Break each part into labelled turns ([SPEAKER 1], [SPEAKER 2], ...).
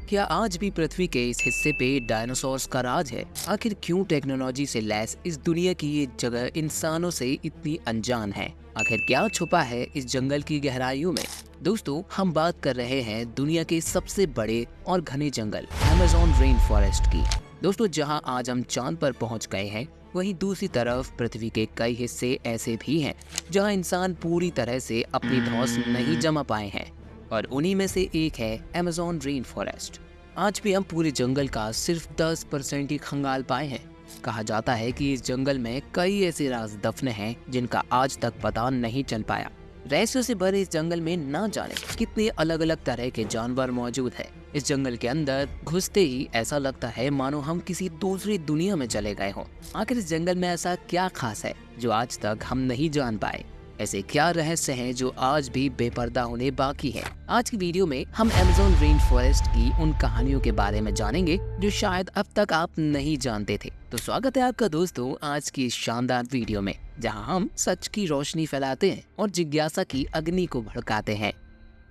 [SPEAKER 1] क्या आज भी पृथ्वी के इस हिस्से पे डायनासोर्स का राज है? आखिर क्यों टेक्नोलॉजी से लैस इस दुनिया की ये जगह इंसानों से इतनी अनजान है? आखिर क्या छुपा है इस जंगल की गहराइयों में? दोस्तों, हम बात कर रहे हैं दुनिया के सबसे बड़े और घने जंगल अमेज़न रेन फॉरेस्ट की। दोस्तों, जहां आज हम चांद पर पहुंच गए हैं, वहीं दूसरी तरफ पृथ्वी के कई हिस्से ऐसे भी हैं जहां इंसान पूरी तरह से अपनी धौंस नहीं जमा पाए हैं, और उन्हीं में से एक है अमेज़न रेन फॉरेस्ट। आज भी हम पूरे जंगल का सिर्फ 10% ही खंगाल पाए हैं। कहा जाता है कि इस जंगल में कई ऐसे राज दफन हैं जिनका आज तक पता नहीं चल पाया। रहस्यों से भरे इस जंगल में ना जाने कितने अलग अलग तरह के जानवर मौजूद है। इस जंगल के अंदर घुसते ही ऐसा लगता है मानो हम किसी दूसरी दुनिया में चले गए हों। आखिर इस जंगल में ऐसा क्या खास है जो आज तक हम नहीं जान पाए? ऐसे क्या रहस्य हैं जो आज भी बेपर्दा होने बाकी है? आज की वीडियो में हम अमेज़न रेन फॉरेस्ट की उन कहानियों के बारे में जानेंगे जो शायद अब तक आप नहीं जानते थे। तो स्वागत है आपका दोस्तों आज की इस शानदार वीडियो में, जहां हम सच की रोशनी फैलाते हैं और जिज्ञासा की अग्नि को भड़काते हैं।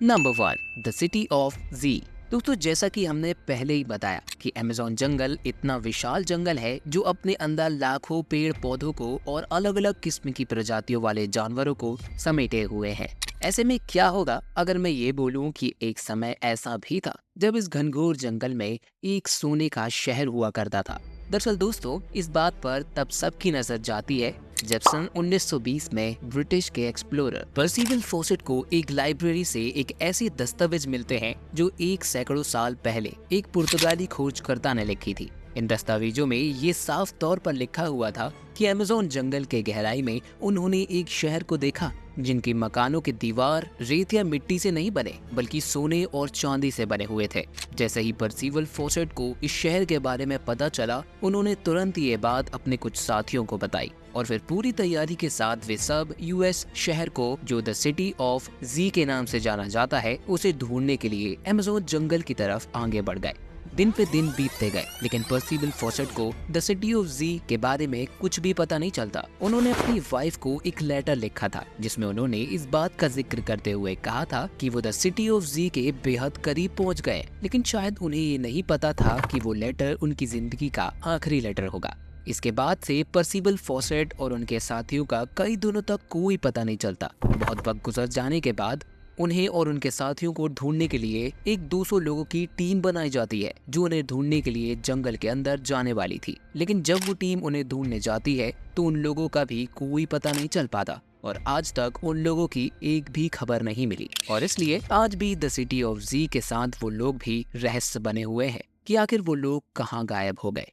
[SPEAKER 1] नंबर 1, द सिटी ऑफ जी। दोस्तों, जैसा कि हमने पहले ही बताया कि अमेज़न जंगल इतना विशाल जंगल है जो अपने अंदर लाखों पेड़ पौधों को और अलग अलग किस्म की प्रजातियों वाले जानवरों को समेटे हुए है। ऐसे में क्या होगा अगर मैं ये बोलूं कि एक समय ऐसा भी था जब इस घनघोर जंगल में एक सोने का शहर हुआ करता था। दरअसल दोस्तों, इस बात पर तब सबकी नजर जाती है जब सन 1920 में ब्रिटिश के एक्सप्लोरर पर्सिवल फॉसेट को एक लाइब्रेरी से एक ऐसे दस्तावेज मिलते हैं जो एक सैकड़ों साल पहले एक पुर्तगाली खोजकर्ता ने लिखी थी। इन दस्तावेजों में ये साफ तौर पर लिखा हुआ था कि अमेज़न जंगल के गहराई में उन्होंने एक शहर को देखा जिनकी मकानों के दीवार रेत या मिट्टी से नहीं बने बल्कि सोने और चांदी से बने हुए थे। जैसे ही पर्सिवल फॉसेट को इस शहर के बारे में पता चला, उन्होंने तुरंत ये बात अपने कुछ साथियों को बताई और फिर पूरी तैयारी के साथ वे सब यूएस शहर को, जो द सिटी ऑफ जी के नाम से जाना जाता है, उसे ढूंढने के लिए अमेज़न जंगल की तरफ आगे बढ़ गए। दिन पे दिन बीतते गए, लेकिन पर्सिवल फॉसेट को द सिटी ऑफ जी के बारे में कुछ भी पता नहीं चलता। उन्होंने अपनी वाइफ को एक लेटर लिखा था जिसमें उन्होंने इस बात का जिक्र करते हुए कहा था कि वो द सिटी ऑफ जी के बेहद करीब पहुंच गए, लेकिन शायद उन्हें ये नहीं पता था कि वो लेटर उनकी जिंदगी का आखिरी लेटर होगा। इसके बाद से पर्सिवल फॉसेट और उनके साथियों का कई दिनों तक कोई पता नहीं चलता। बहुत वक्त गुजर जाने के बाद उन्हें और उनके साथियों को ढूंढने के लिए एक 200 लोगों की टीम बनाई जाती है जो उन्हें ढूंढने के लिए जंगल के अंदर जाने वाली थी। लेकिन जब वो टीम उन्हें ढूंढने जाती है तो उन लोगों का भी कोई पता नहीं चल पाता और आज तक उन लोगों की एक भी खबर नहीं मिली। और इसलिए आज भी द सिटी ऑफ जी के साथ वो लोग भी रहस्य बने हुए हैं कि आखिर वो लोग कहाँ गायब हो गए।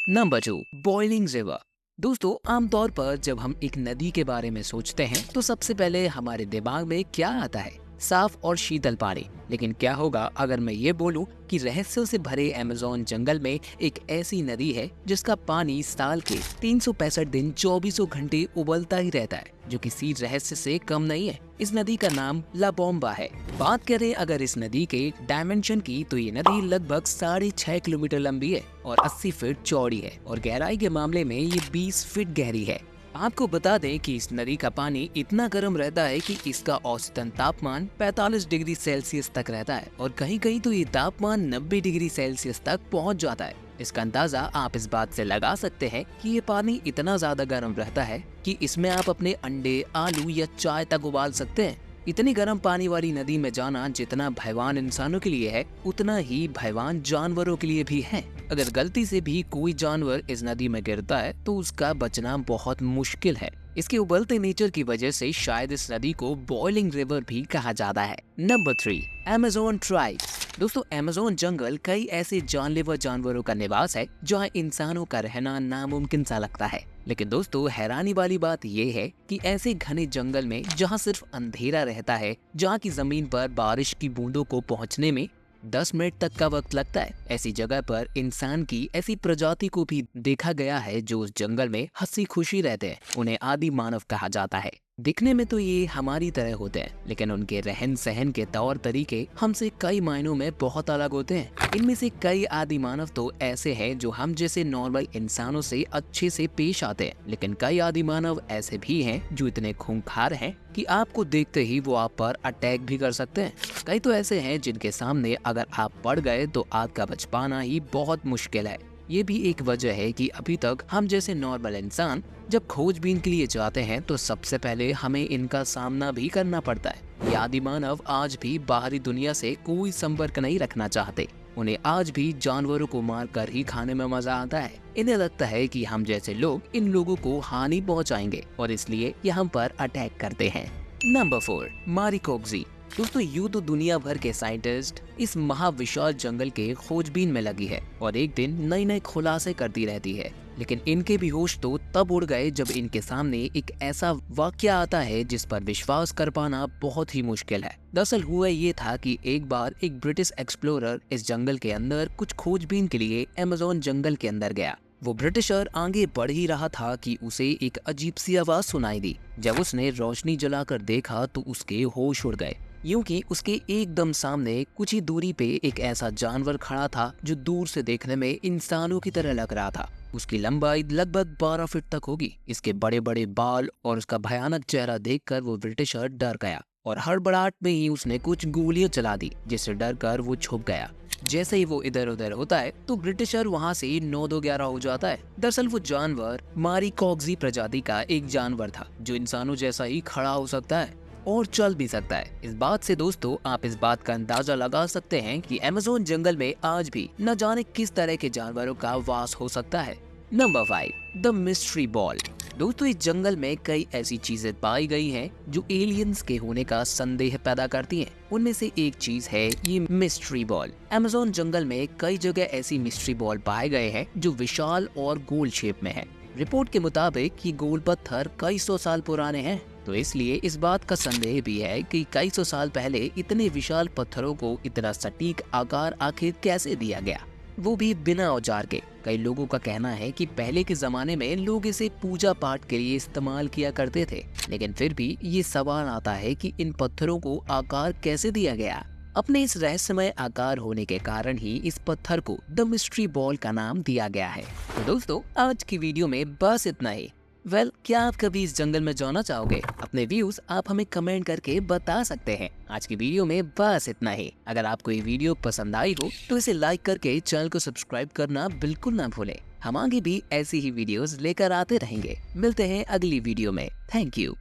[SPEAKER 1] Number 2, boiling river. दोस्तों, आमतौर पर जब हम एक नदी के बारे में सोचते हैं तो सबसे पहले हमारे दिमाग में क्या आता है? साफ और शीतल पानी। लेकिन क्या होगा अगर मैं ये बोलूं कि रहस्यों से भरे अमेज़न जंगल में एक ऐसी नदी है जिसका पानी साल के 365 दिन 24 घंटे उबलता ही रहता है, जो किसी रहस्य से कम नहीं है। इस नदी का नाम ला बोम्बा है। बात करें अगर इस नदी के डायमेंशन की, तो ये नदी लगभग 6.5 किलोमीटर लंबी है और 80 फीट चौड़ी है और गहराई के मामले में ये 20 फीट गहरी है। आपको बता दें कि इस नदी का पानी इतना गर्म रहता है कि इसका औसतन तापमान 45 डिग्री सेल्सियस तक रहता है और कहीं कहीं तो ये तापमान 90 डिग्री सेल्सियस तक पहुंच जाता है। इसका अंदाजा आप इस बात से लगा सकते हैं कि ये पानी इतना ज्यादा गर्म रहता है कि इसमें आप अपने अंडे, आलू या चाय तक उबाल सकते हैं। इतनी गर्म पानी वाली नदी में जाना जितना भयवान इंसानों के लिए है, उतना ही भयवान जानवरों के लिए भी है। अगर गलती से भी कोई जानवर इस नदी में गिरता है तो उसका बचना बहुत मुश्किल है। इसके उबलते नेचर की वजह से शायद इस नदी को बॉइलिंग रिवर भी कहा जाता है। Number 3, Amazon tribes. दोस्तों, अमेज़न जंगल कई ऐसे जानलेवा जानवरों का निवास है जहाँ इंसानों का रहना नामुमकिन सा लगता है। लेकिन दोस्तों, हैरानी वाली बात यह है कि ऐसे घने जंगल में जहाँ सिर्फ अंधेरा रहता है, जहाँ की जमीन पर बारिश की बूंदों को पहुँचने में 10 मिनट तक का वक्त लगता है, ऐसी जगह पर इंसान की ऐसी प्रजाति को भी देखा गया है जो उस जंगल में हंसी खुशी रहते हैं। उन्हें आदि मानव कहा जाता है। दिखने में तो ये हमारी तरह होते हैं, लेकिन उनके रहन सहन के तौर तरीके हमसे कई मायनों में बहुत अलग होते हैं। इनमें से कई आदि मानव तो ऐसे हैं जो हम जैसे नॉर्मल इंसानों से अच्छे से पेश आते हैं, लेकिन कई आदि मानव ऐसे भी हैं जो इतने खूंखार हैं कि आपको देखते ही वो आप पर अटैक भी कर सकते हैं। कई तो ऐसे हैं जिनके सामने अगर आप पड़ गए तो आपका बच पाना ही बहुत मुश्किल है। ये भी एक वजह है कि अभी तक हम जैसे नॉर्मल इंसान जब खोजबीन के लिए जाते हैं तो सबसे पहले हमें इनका सामना भी करना पड़ता है। ये आदि मानव आज भी बाहरी दुनिया से कोई संपर्क नहीं रखना चाहते। उन्हें आज भी जानवरों को मार कर ही खाने में मजा आता है। इन्हें लगता है कि हम जैसे लोग इन लोगों को हानि पहुंचाएंगे और इसलिए ये हम पर अटैक करते हैं। नंबर 4, मारिकोगजी। दोस्तों, यूं तो दुनिया भर के साइंटिस्ट इस महाविशाल जंगल के खोजबीन में लगी है और एक दिन नए नए खुलासे करती रहती है, लेकिन इनके भी होश तो तब उड़ गए जब इनके सामने एक ऐसा वाकया आता है जिस पर विश्वास कर पाना बहुत ही मुश्किल है। दरअसल हुआ ये था कि एक बार एक ब्रिटिश एक्सप्लोरर इस जंगल के अंदर कुछ खोजबीन के लिए अमेज़न जंगल के अंदर गया। वो ब्रिटिशर आगे बढ़ ही रहा था कि उसे एक अजीब सी आवाज सुनाई दी। जब उसने रोशनी जलाकर देखा तो उसके होश उड़ गए, यूं कि उसके एकदम सामने कुछ ही दूरी पे एक ऐसा जानवर खड़ा था जो दूर से देखने में इंसानों की तरह लग रहा था। उसकी लंबाई लगभग 12 फीट तक होगी। इसके बड़े बड़े बाल और उसका भयानक चेहरा देखकर वो ब्रिटिशर डर गया और हड़बड़ाहट में ही उसने कुछ गोलियां चला दी, जिससे डर कर वो छुप गया। जैसे ही वो इधर उधर होता है तो ब्रिटिशर वहाँ से 9-2-11 हो जाता है। दरअसल वो जानवर मारिकोगजी प्रजाति का एक जानवर था जो इंसानों जैसा ही खड़ा हो सकता है और चल भी सकता है। इस बात से दोस्तों आप इस बात का अंदाजा लगा सकते हैं कि अमेज़न जंगल में आज भी न जाने किस तरह के जानवरों का वास हो सकता है। Number 5, the mystery ball. दोस्तों, इस जंगल में कई ऐसी चीजें पाई गई हैं जो एलियंस के होने का संदेह पैदा करती हैं। उनमें से एक चीज है ये मिस्ट्री बॉल। अमेज़न जंगल में कई जगह ऐसी मिस्ट्री बॉल पाए गए हैं जो विशाल और गोल शेप में है। रिपोर्ट के मुताबिक ये गोल पत्थर कई सौ साल पुराने हैं, तो इसलिए इस बात का संदेह भी है कि कई सौ साल पहले इतने विशाल पत्थरों को इतना सटीक आकार आखिर कैसे दिया गया, वो भी बिना औजार के। कई लोगों का कहना है कि पहले के जमाने में लोग इसे पूजा पाठ के लिए इस्तेमाल किया करते थे, लेकिन फिर भी ये सवाल आता है कि इन पत्थरों को आकार कैसे दिया गया। अपने इस रहस्यमय आकार होने के कारण ही इस पत्थर को द मिस्ट्री बॉल का नाम दिया गया है। तो दोस्तों, आज की वीडियो में बस इतना ही। क्या आप कभी इस जंगल में जाना चाहोगे? अपने व्यूज आप हमें कमेंट करके बता सकते हैं। आज की वीडियो में बस इतना ही। अगर आपको ये वीडियो पसंद आई हो तो इसे लाइक करके चैनल को सब्सक्राइब करना बिल्कुल ना भूलें। हम आगे भी ऐसी ही वीडियोस लेकर आते रहेंगे। मिलते हैं अगली वीडियो में। Thank you.